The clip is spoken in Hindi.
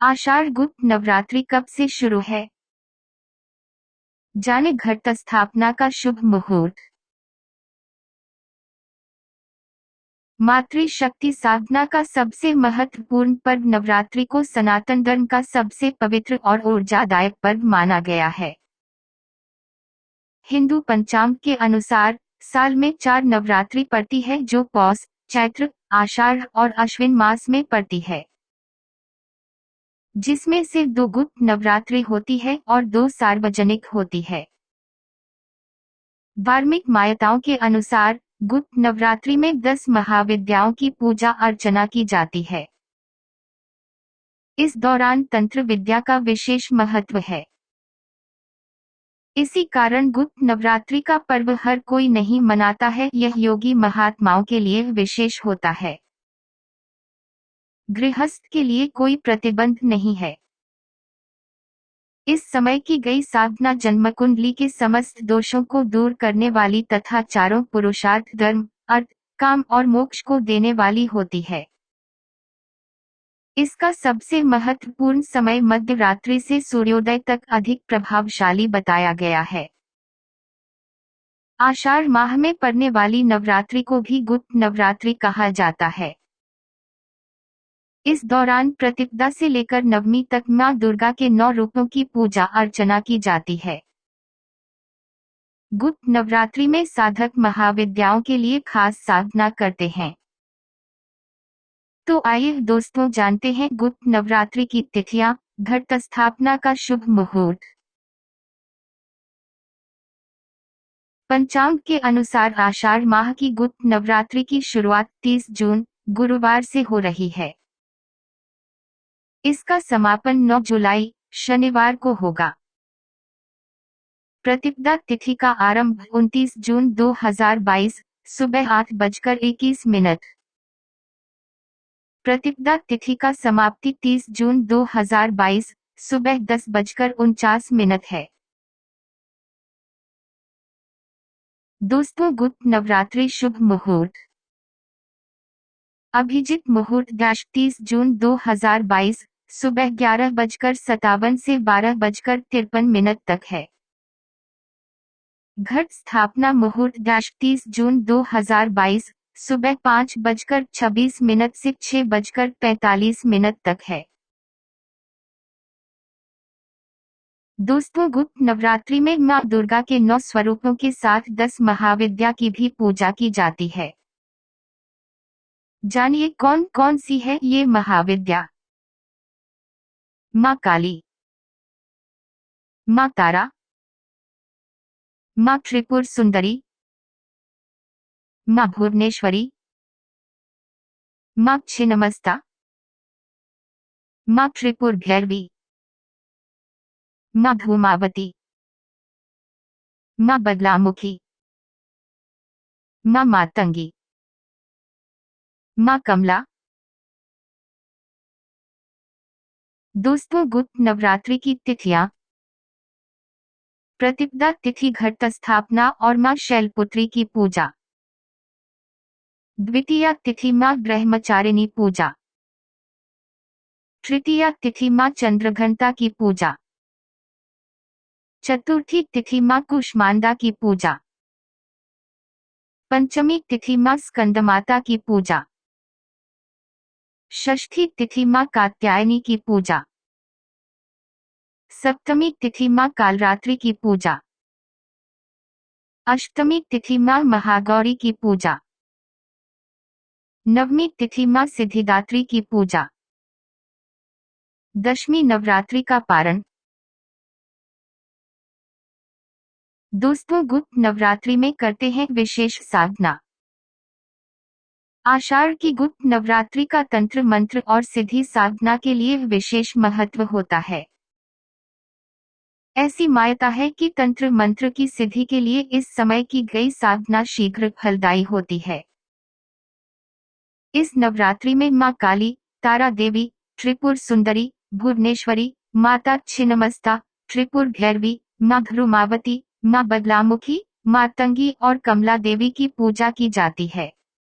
आषाढ़ गुप्त नवरात्रि कब से शुरू है? जाने घट स्थापना का शुभ मुहूर्त। मातृशक्ति साधना का सबसे महत्वपूर्ण पर्व नवरात्रि को सनातन धर्म का सबसे पवित्र और ऊर्जादायक पर्व माना गया है। हिंदू पंचांग के अनुसार साल में 4 नवरात्रि पड़ती है, जो पौष, चैत्र, आषाढ़ और अश्विन मास में पड़ती है, जिसमें से 2 गुप्त नवरात्रि होती है और 2 सार्वजनिक होती है। धार्मिक मान्यताओं के अनुसार गुप्त नवरात्रि में 10 महाविद्याओं की पूजा अर्चना की जाती है। इस दौरान तंत्र विद्या का विशेष महत्व है। इसी कारण गुप्त नवरात्रि का पर्व हर कोई नहीं मनाता है, यह योगी महात्माओं के लिए विशेष होता है। गृहस्थ के लिए कोई प्रतिबंध नहीं है। इस समय की गई साधना जन्म कुंडली के समस्त दोषों को दूर करने वाली तथा चारों पुरुषार्थ धर्म, अर्थ, काम और मोक्ष को देने वाली होती है। इसका सबसे महत्वपूर्ण समय मध्य रात्रि से सूर्योदय तक अधिक प्रभावशाली बताया गया है। आषाढ़ माह में पड़ने वाली नवरात्रि को भी गुप्त नवरात्रि कहा जाता है। इस दौरान प्रतिपदा से लेकर नवमी तक मां दुर्गा के 9 रूपों की पूजा अर्चना की जाती है। गुप्त नवरात्रि में साधक महाविद्याओं के लिए खास साधना करते हैं। तो आइए दोस्तों जानते हैं गुप्त नवरात्रि की तिथियां, घट स्थापना का शुभ मुहूर्त। पंचांग के अनुसार आषाढ़ माह की गुप्त नवरात्रि की शुरुआत 30 जून गुरुवार से हो रही है। इसका समापन 9 जुलाई शनिवार को होगा। प्रतिपदा तिथि का आरंभ 29 जून 2022 सुबह 8:21। प्रतिपदा तिथि का समाप्ति 30 जून 2022 सुबह 10:49 है। दोस्तों गुप्त नवरात्रि शुभ मुहूर्त। अभिजित मुहूर्त 30 जून 2022 सुबह 11:57 से 12:53 तक है। घट स्थापना मुहूर्त 30 जून 2022 सुबह 5:26 से 6:45 तक है। दोस्तों गुप्त नवरात्रि में मां दुर्गा के 9 स्वरूपों के साथ 10 महाविद्या की भी पूजा की जाती है। जानिए कौन कौन सी है ये महाविद्या। मां काली, मां तारा, मां त्रिपुर सुंदरी, मां भुवनेश्वरी, मां छिन्नमस्ता, मां त्रिपुर भैरवी, मां धूमावती, मां बगलामुखी, मां मातंगी, मां कमला। दोस्तों गुप्त नवरात्रि की तिथियां। प्रतिपदा तिथि घट स्थापना और मां शैलपुत्री की पूजा। द्वितीया तिथि मां ब्रह्मचारिणी पूजा। तृतीया तिथि मां चंद्रघंटा की पूजा। चतुर्थी तिथि मां कुष्मांडा की पूजा। पंचमी तिथि मां स्कंदमाता की पूजा। षष्ठी तिथि मां कात्यायनी की पूजा। सप्तमी तिथि मां कालरात्रि की पूजा। अष्टमी तिथि मां महागौरी की पूजा। नवमी तिथि मां सिद्धिदात्री की पूजा। दशमी नवरात्रि का पारण। दोस्तों गुप्त नवरात्रि में करते हैं विशेष साधना। आषाढ़ की गुप्त नवरात्रि का तंत्र मंत्र और सिद्धि साधना के लिए विशेष महत्व होता है। ऐसी मान्यता है कि तंत्र मंत्र की सिद्धि के लिए इस समय की गई साधना शीघ्र फलदायी होती है। इस नवरात्रि में मां काली, तारा देवी, त्रिपुर सुंदरी, भुवनेश्वरी, माता छिन्नमस्ता, त्रिपुर भैरवी, मां धूमावती, मां बगलामुखी, मातंगी और कमला देवी की पूजा की जाती है।